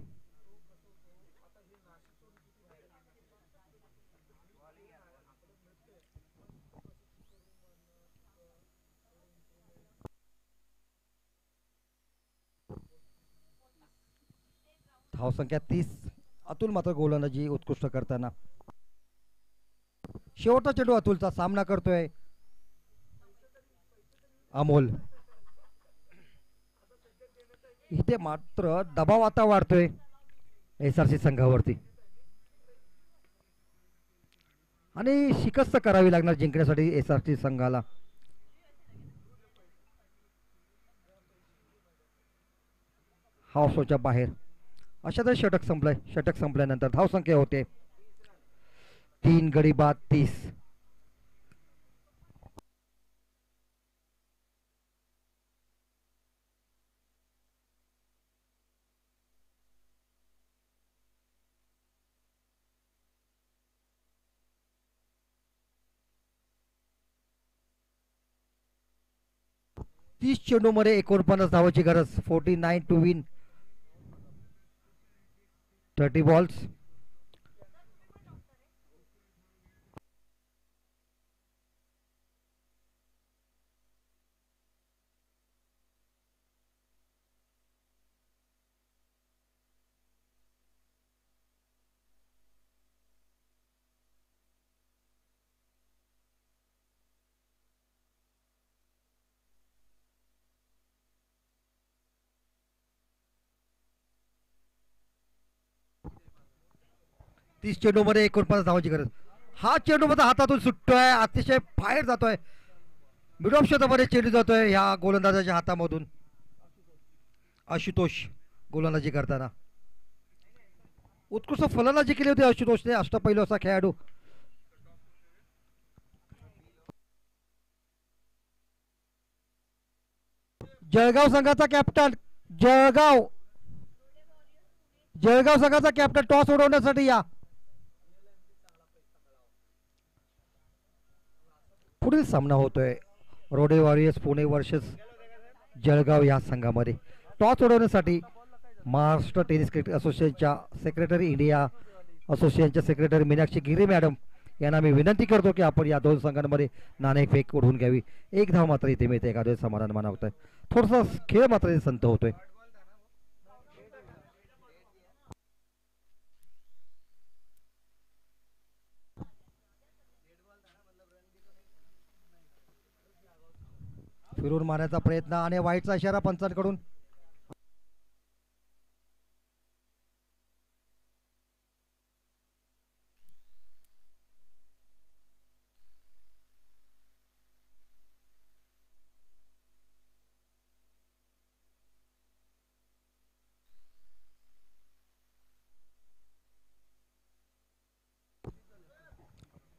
धावसंख्या 30. अतुल मात्र गोलंदाजी उत्कृष्ट करताना. शेवटचा चेंडू अतुलचा सामना करतोय अमोल. इथे मात्र दबाव आता वाढतोय SRC संघावरती आणि शिकस्त करावी लागणार जिंकण्यासाठी SRC संघाला. हाऊसच्या बाहेर अशातच षटक संपलंय. षटक संपल्यानंतर धावसंख्या होते 3 गडी बाद 30. चेंडूमध्ये 49 धावाची गरज. 49 टू विन 30 बॉल्स. 30 चेंडूमध्ये 49 धावांची गरज. हा चेंडू मध्ये हातातून सुटतोय, अतिशय बाहेर जातोय, मिड ऑफ क्षेत्रामध्ये चेंडू जातोय ह्या गोलंदाजाच्या हातामधून. आशुतोष गोलंदाजी करताना उत्कृष्ट फलंदाजी केली होती आशुतोषने, अष्टपैलू असा खेळाडू. जळगाव संघाचा कॅप्टन, जळगाव जळगाव संघाचा कॅप्टन टॉस उडवण्यासाठी या. पुढील सामना होतोय रोडे वॉरियर्स पुणे वर्सेस जळगाव या संघामध्ये. टॉस उडवण्यासाठी महाराष्ट्र टेनिस क्रिकेट असोसिएशनच्या सेक्रेटरी, इंडिया असोसिएशनच्या सेक्रेटरी मीनाक्षी गिरे मॅडम यांना मी विनंती करतो की आपण या दोन संघांमध्ये नाणेफेक उडवून घ्यावी. एक धाव मात्र इथे मिळते, एखादे समाधान मानवतोय. थोडासा खेळ मात्र इथे संत होतोय. फिरून मारण्याचा प्रयत्न आणि वाईटचा इशारा पंचांकडून.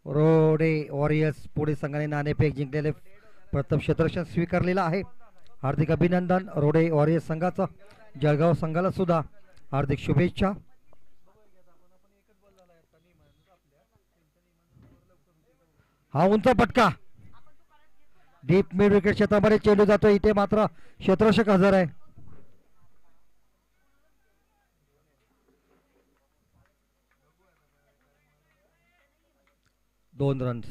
रोडे वॉरियर्स पुढे संघाने नाणेफेक जिंकलेले प्रथम क्षेत्ररक्षण स्वीकारलेलं आहे. हार्दिक अभिनंदन रोडे वॉरियर्स संघाचं. जळगाव संघाला सुद्धा हार्दिक शुभेच्छा. हा उंच पटका डीप मिड विकेट क्षेत्रामध्ये चेंडू जातो, इथे मात्र क्षेत्ररक्षक हजर आहे. 2 रन्स.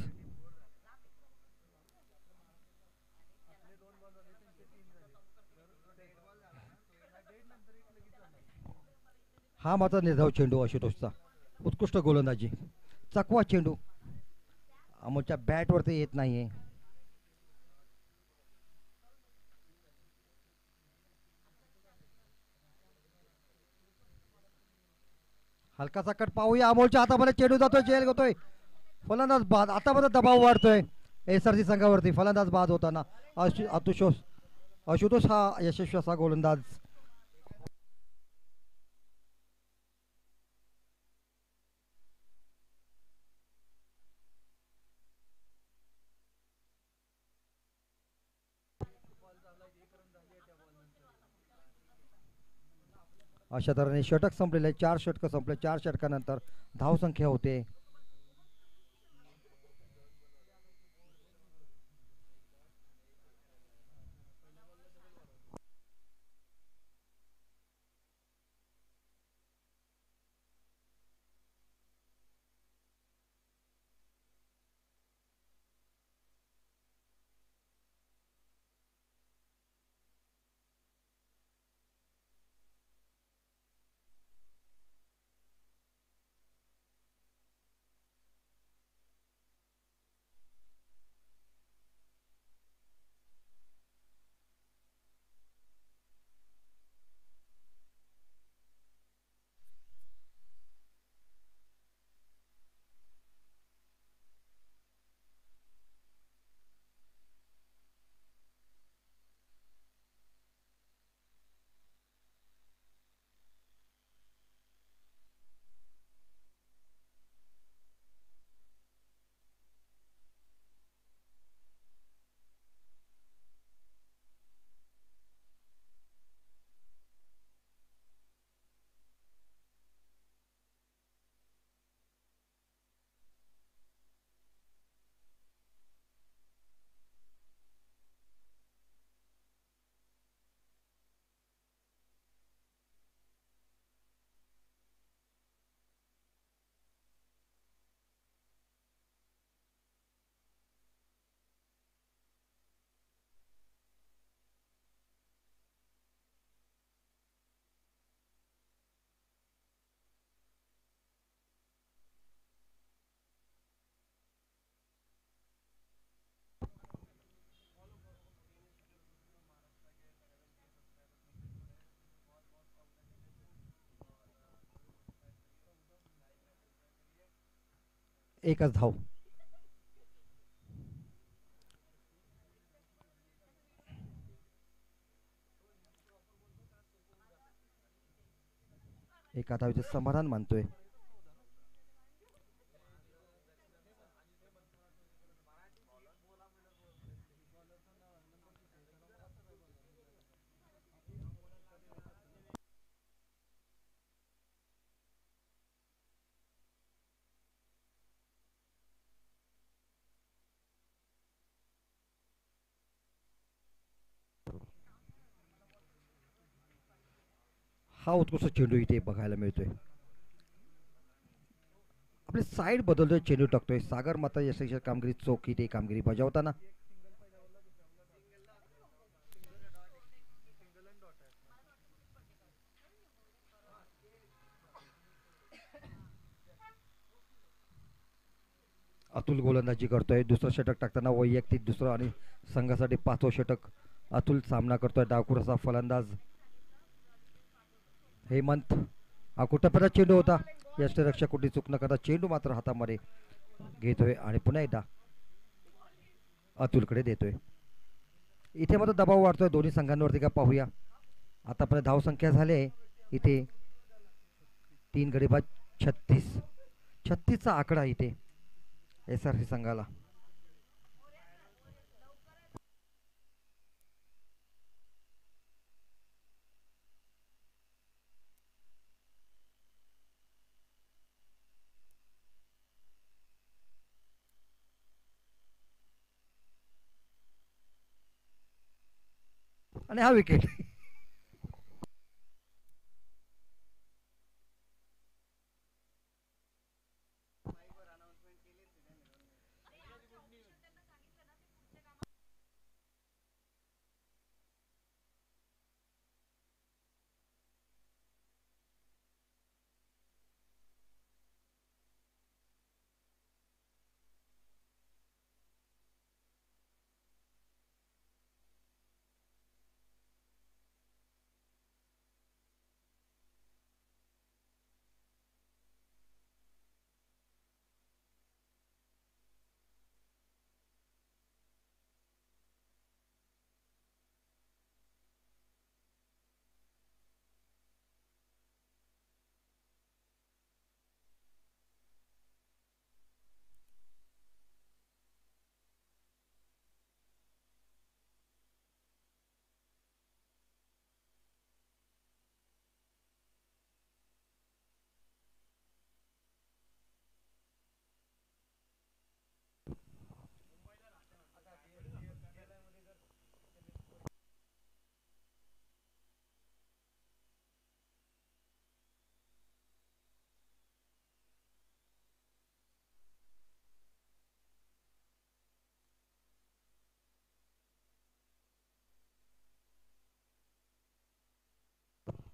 हा मात्र निर्धाव चेंडू आशुतोषचा. उत्कृष्ट गोलंदाजी, चकवा चेंडू अमोलच्या बॅटवरती येत नाहीये. हलकासा कट पाहूया. अमोलच्या हातामध्ये चेंडू जातोय, जेल होतोय, फलंदाज बाद. आता मध्ये दबाव वाढतोय एसआरसी संघावरती. फलंदाज बाद होताना आशुतोष हा यशस्वी असा गोलंदाज. अशा तऱ्हेने षटक संपलेले, 4 षटक संपले. 4 षटकानंतर धावसंख्या होते एकच धाव. एका धावेचे समाधान मानतोय. हा उत्कृष्ट चेंडू इथे बघायला मिळतोय. आपली साईड बदलतोय, चेंडू टाकतोय. सागर माता यशस्वी कामगिरी चोख इथे कामगिरी बजावताना. अतुल गोलंदाजी करतोय. दुसरं षटक टाकताना वैयक्तिक दुसरं आणि संघासाठी 5वं षटक. अतुल सामना करतोय. डावखुर असा फलंदाज हेमंत. हा कुठपर्यंत चेंडू होता. यष्टीरक्षक कुठली चूक न करता चेंडू मात्र हातामध्ये घेतोय आणि पुन्हा एकदा अतुलकडे देतोय. इथे मात्र दबाव वाढतोय दोन्ही संघांवरती का पाहूया. आतापर्यंत धावसंख्या झाले इथे 3 गडी बाद 36. 36चा आकडा इथे SRC संघाला. आणि हा विकेट.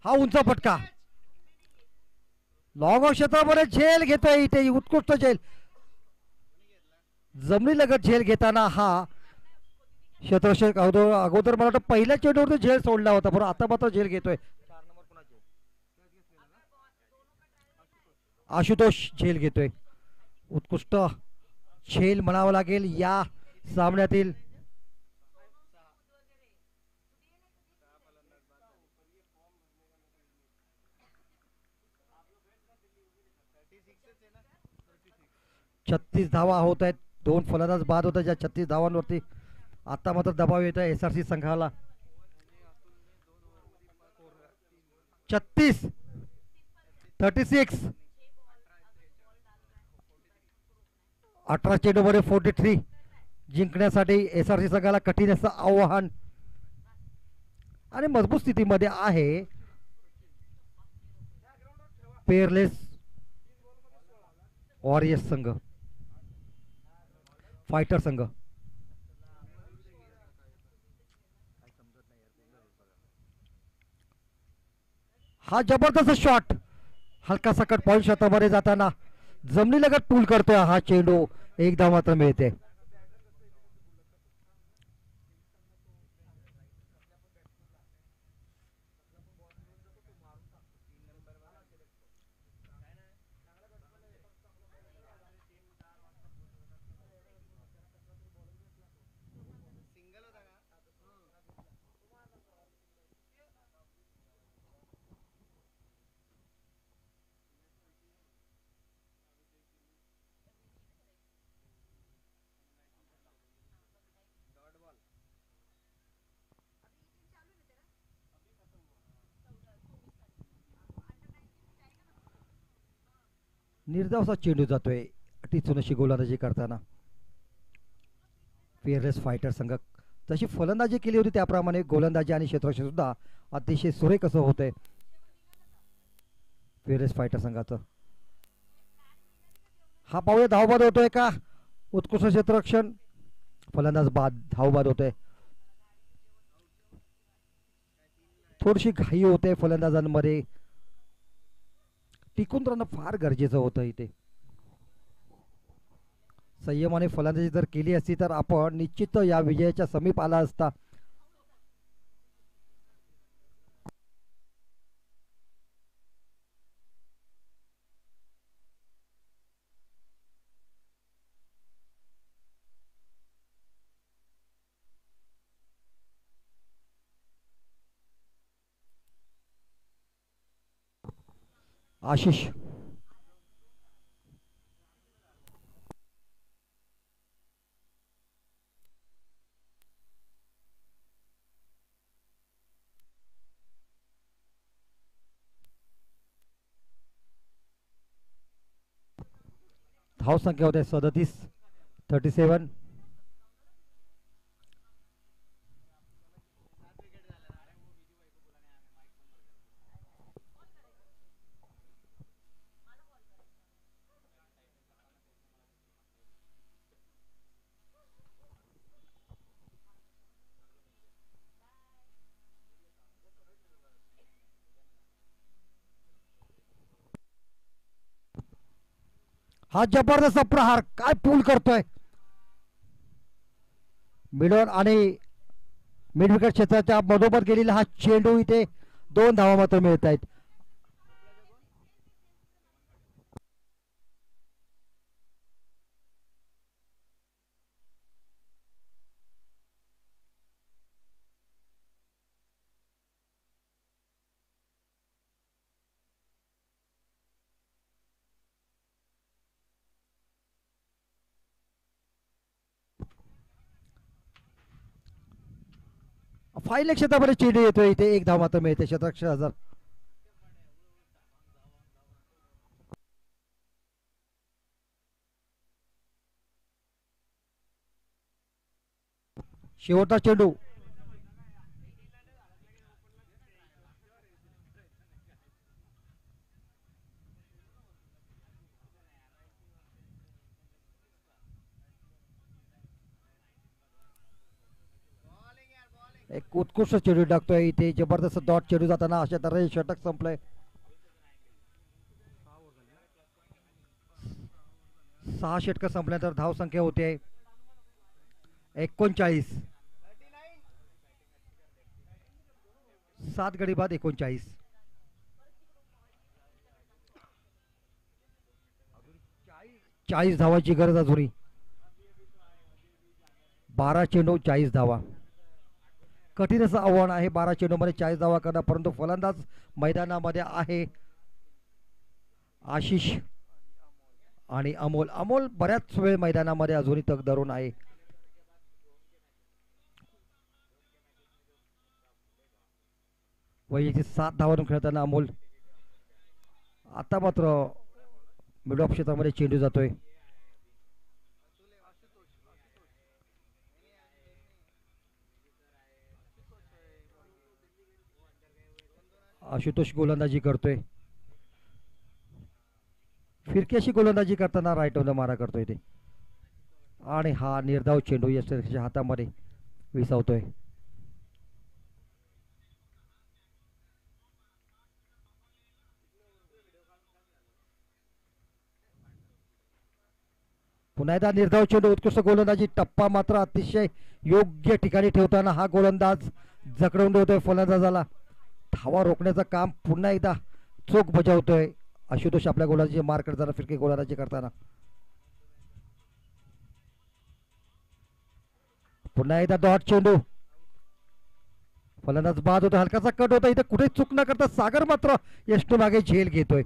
हा उंच फटका. लॉंग ऑफ क्षेत्रामध्ये झेल घेतोय इथे उत्कृष्ट झेल. जमिनीलगत झेल घेताना हा क्षेत्ररक्षक अगोदर मला वाटतं पहिल्या चेंडूवरती झेल सोडला होता, पण आता मात्र झेल घेतोय. आशुतोष झेल घेतोय. उत्कृष्ट झेल म्हणावं लागेल या सामन्यातील. छत्तीस धावा होत आहेत. 2 फलंदाज बाद होत ज्या 36 धावांवरती. आता मात्र दबाव येत आहे SRC संघाला. 36 36 18 चेंडूमध्ये 43 जिंकण्यासाठी SRC संघाला कठीण असं आव्हान आणि मजबूत स्थितीमध्ये आहे पेअरलेस वॉरियर्स संघ, फायटर संघ. हा जबरदस्त शॉट हलका सकट पॉईंट शतकामध्ये जाताना जमिनीलगत पूल करतोय हा चेंडू. एकदा मात्र मिळते. निर्धावसा चेंडू जातोय टिचून अशी गोलंदाजी करताना. फेअरलेस फायटर संघ जशी फलंदाजी केली होती त्याप्रमाणे गोलंदाजी आणि क्षेत्ररक्षण सुद्धा अतिशय सुरेख असं होतंय फेअरलेस फायटर संघाचं. हा पाहूया धावबाद होतोय का. उत्कृष्ट क्षेत्ररक्षण फलंदाज बाद धावबाद होतोय. थोडीशी घाई होते फलंदाजांमध्ये. टिकून राहणं फार गरजेचं होतं इथे. संयमाने फलंदाजी जर केली असती तर आपण निश्चित या विजयाच्या समीप आला असता. आशिष धाव संख्या होते 37. हा जबरदस्त प्रहार काय पूल करतोय. मिडॉन आणि मिड विकेट क्षेत्राच्या मधोमध गेलेला हा चेंडू इथे 2 धावा मात्र मिळत आहेत. फाईल क्षेत्रामध्ये चेंडू येतोय इथे 1 धाव मात्र मिळते क्षेत्ररक्षण हजार. शेवटचा चेंडू एक उत्कृष्ट चेंडू टाकतोय इथे. जबरदस्त डॉट चेंडू जाताना अशा तऱ्हे षटक संपलंय. 6 षटक संपल्यानंतर धाव संख्या होते 39. 7 गडी बाद 39. 40 धावाची गरज अजूनही. 12 चेंडू 40 धावा. कठीण असं आव्हान आहे 12 चेंडूमध्ये 40 धावा करणं. परंतु फलंदाज मैदानामध्ये आहे आशिष आणि अमोल. अमोल बऱ्याच वेळ मैदानामध्ये अजूनही तग धरून आहे. वयाची 7 धावांनी खेळताना अमोल. आता मात्र मिड ऑफ क्षेत्रामध्ये चेंडू जातोय. आशुतोष गोलंदाजी करतोय. फिरकी अशी गोलंदाजी करताना राईट ऑन द मारा करतोय ते. आणि हा निर्धाव चेंडू यशच्या हातामध्ये विसावतोय. पुन्हा एकदा निर्धाव चेंडू. उत्कृष्ट गोलंदाजी. टप्पा मात्र अतिशय योग्य ठिकाणी ठेवताना हा गोलंदाज जखडवून ठेवतोय फलंदाजाला. धावा रोखण्याचं काम पुन्हा एकदा चोख बजावतोय आशुतोष आपल्या गोलंदाजी मार करताना फिरकी गोलंदाजी करताना. पुन्हा एकदा डॉट चेंडू. फलंदाज बाद होतो. हलकाचा कट होता इथे. कुठे चूक न करता सागर मात्र यष्टू मागे झेल घेतोय.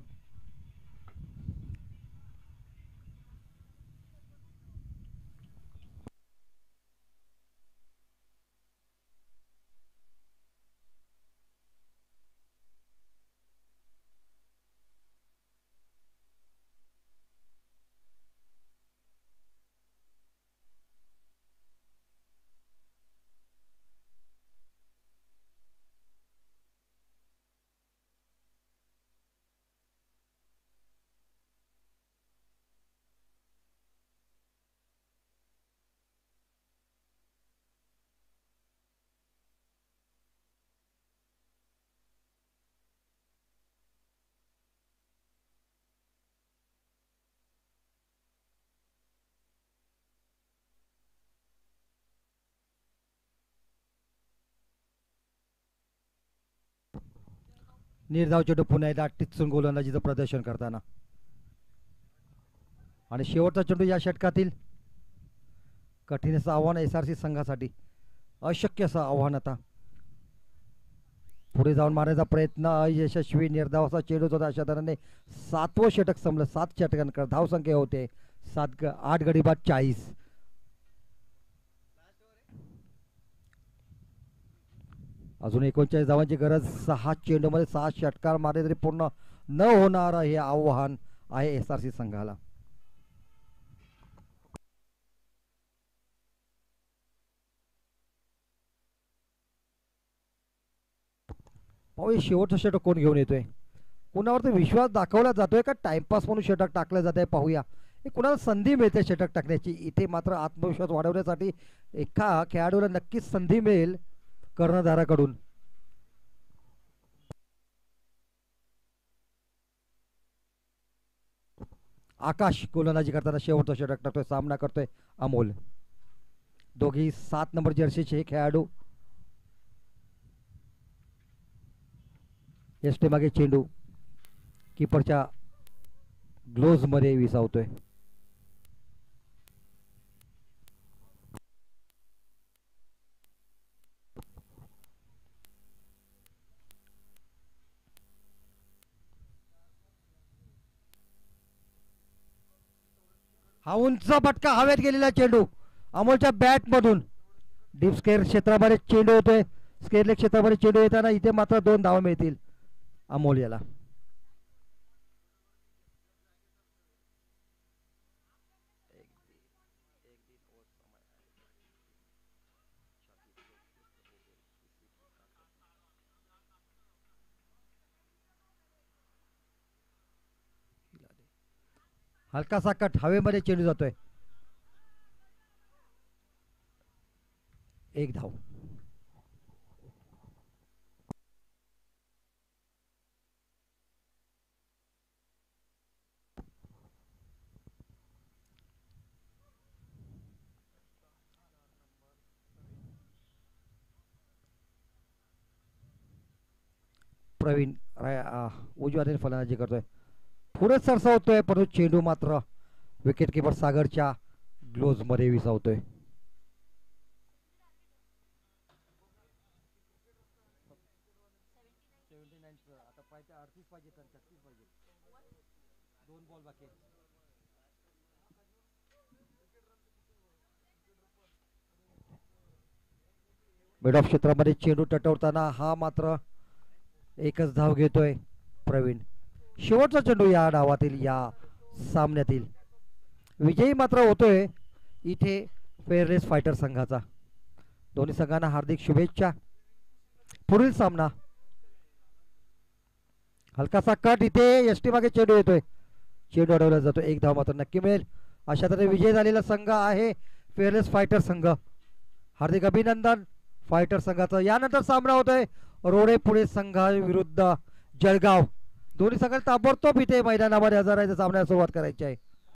निर्धाव चेंडू पुन्हा एकदा टिचून गोलंदाजीचं प्रदर्शन करताना आणि शेवटचा चेंडू या षटकातील कठीण असं आव्हान SRC संघासाठी अशक्य असं आव्हान आता पुढे जाऊन मारण्याचा प्रयत्न अयशस्वी निर्धाव असा चेंडू होता अशा तऱ्हेने 7वं षटक संपलं 7 षटकांकडे धाव संख्या होते 8 गडी बाद 40 अजून 39 धावांची गरज 6 चेंडूमध्ये 6 षटकार मारले तरी पूर्ण न होणार हे आव्हान आहे SRC संघाला पाहू शेवटचं षटक कोण घेऊन येतोय कुणावरती विश्वास दाखवला जातोय का टाइमपास म्हणून षटक टाकलं जात आहे पाहूया कुणाला संधी मिळते षटक टाकण्याची इथे मात्र आत्मविश्वास वाढवण्यासाठी एका खेळाडूला नक्कीच संधी मिळेल कर्णधाराकडून आकाश गोलंदाजी करताना शेवटचा षटक टाकतोय सामना करतोय अमोल दोघी 7 नंबर जर्सीचे हे खेळाडू एसटे मागे चेंडू कीपरच्या ग्लोव्ज मध्ये विसावतोय हा उंच फटका हवेत गेलेला चेंडू अमोलच्या बॅट मधून डीप स्क्वेअर क्षेत्रामध्ये चेंडू होतोय स्क्वेअर लेग क्षेत्रामध्ये चेंडू येताना इथे मात्र 2 धावा मिळतील अमोल याला हलकासा कट हवेमध्ये चेंडू जातोय 1 धाव प्रवीण उजव्या हाताने फलंदाजी करतोय पुढे सरसावतोय परंतु चेंडू मात्र विकेट किपर सागरच्या ग्लोव्ज मध्ये विसावतोय मिड ऑफ क्षेत्रामध्ये चेंडू टटवताना हा मात्र एकच धाव घेतोय प्रवीण शेवटचा चेंडू या डावातील या सामन्यातील विजयी मात्र होतोय इथे फेअरलेस फायटर संघाचा दोन्ही संघांना हार्दिक शुभेच्छा पुढील सामना हलकासा कट इथे एसटी मागे चेंडू येतोय चेंडू अडवला जातो 1 धाव मात्र नक्की मिळेल अशा तऱ्हेने विजय झालेला संघ आहे फेअरलेस फायटर संघ हार्दिक अभिनंदन फायटर संघाचा यानंतर सामना होतोय रोडे पुणे संघाविरुद्ध जळगाव दोन्ही संघाला ताबडतोब इथे मैदानामध्ये हजर राहायचा सामन्याला सुरुवात करायची आहे